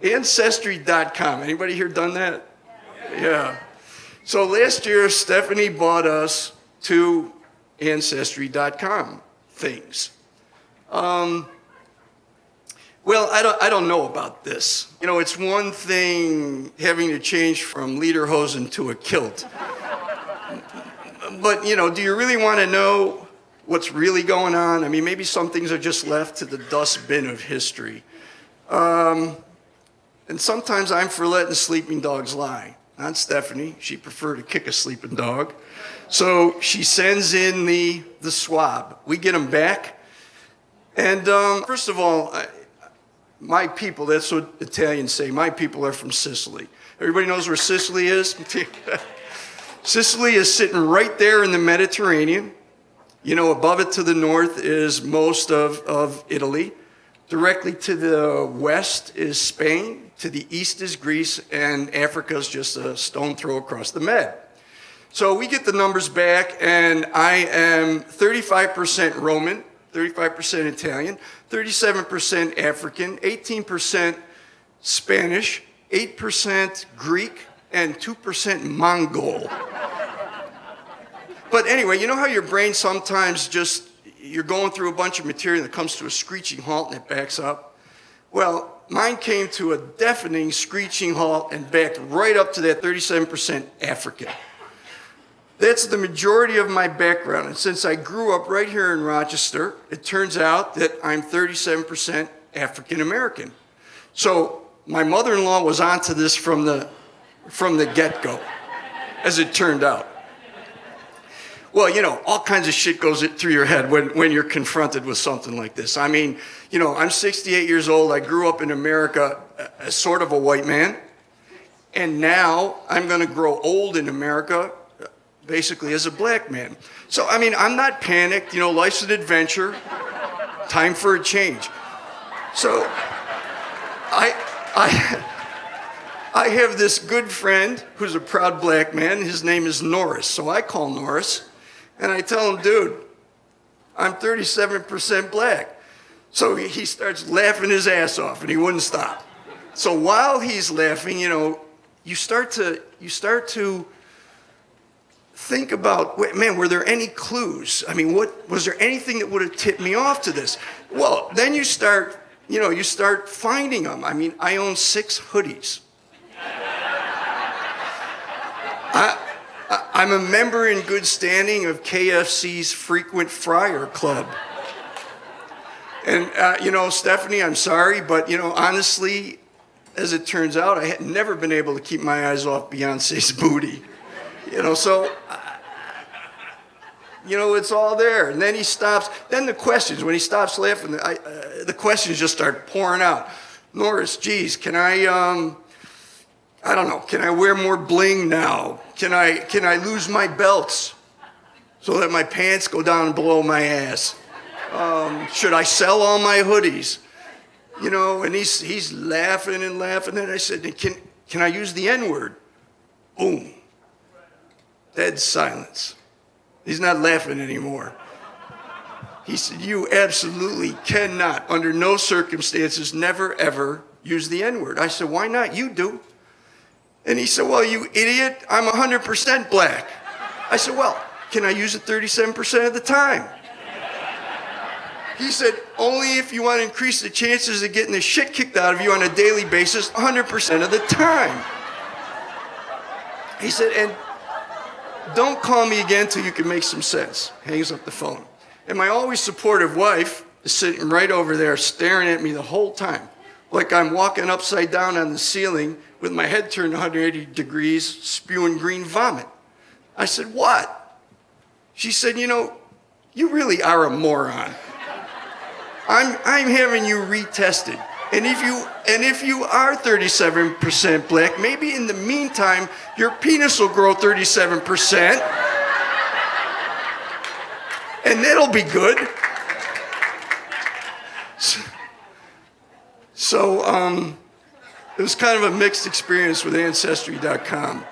Ancestry.com. Anybody here done that? Yeah. So last year, Stephanie bought us 2 Ancestry.com things. Well, I don't know about this. You know, it's one thing having to change from lederhosen to a kilt. But, you know, do you really want to know what's really going on? I mean, maybe some things are just left to the dustbin of history. And sometimes I'm for letting sleeping dogs lie. Not Stephanie. She preferred to kick a sleeping dog. So she sends in the swab. We get them back. And first of all, my people, that's what Italians say, my people are from Sicily. Everybody knows where Sicily is? Sicily is sitting right there in the Mediterranean. You know, above it to the north is most of Italy. Directly to the west is Spain. To the east is Greece. And Africa is just a stone throw across the Med. So we get the numbers back, and I am 35% Roman, 35% Italian, 37% African, 18% Spanish, 8% Greek, and 2% Mongol. But anyway, you know how your brain sometimes just, you're going through a bunch of material that comes to a screeching halt and it backs up? Well, mine came to a deafening screeching halt and backed right up to that 37% African. That's the majority of my background. And since I grew up right here in Rochester, it turns out that I'm 37% African American. So my mother-in-law was onto this from the get-go, as it turned out. Well, you know, all kinds of shit goes through your head when you're confronted with something like this. I mean, you know, I'm 68 years old. I grew up in America as sort of a white man. And now I'm going to grow old in America basically as a black man. So, I mean, I'm not panicked. You know, life's an adventure. Time for a change. So, I have this good friend who's a proud black man. His name is Norris. So I call Norris, and I tell him, dude, I'm 37% black. So he starts laughing his ass off, and he wouldn't stop. So while he's laughing, you know, you start to think about, man, were there any clues? I mean, was there anything that would have tipped me off to this? Well, then you start finding them. I mean, I own 6 hoodies. I'm a member in good standing of KFC's Frequent Fryer Club. And, you know, Stephanie, I'm sorry, but, you know, honestly, as it turns out, I had never been able to keep my eyes off Beyonce's booty. You know, so, you know, it's all there. And then he stops. Then the questions, when he stops laughing, the questions just start pouring out. Norris, geez, can I don't know, can I wear more bling now? Can I lose my belts so that my pants go down below my ass? Should I sell all my hoodies? You know, and he's laughing and laughing. And I said, can I use the N-word? Boom. Dead silence. He's not laughing anymore. He said, you absolutely cannot, under no circumstances, never, ever use the N-word. I said, why not? You do. And he said, well, you idiot, I'm 100% black. I said, well, can I use it 37% of the time? He said, only if you want to increase the chances of getting the shit kicked out of you on a daily basis 100% of the time. He said, and don't call me again till you can make some sense. Hangs up the phone. And my always supportive wife is sitting right over there staring at me the whole time, like I'm walking upside down on the ceiling with my head turned 180 degrees, spewing green vomit. I said, what? She said, you know, you really are a moron. I'm having you retested. And if you are 37% black, maybe in the meantime, your penis will grow 37%. And that'll be good. So it was kind of a mixed experience with Ancestry.com.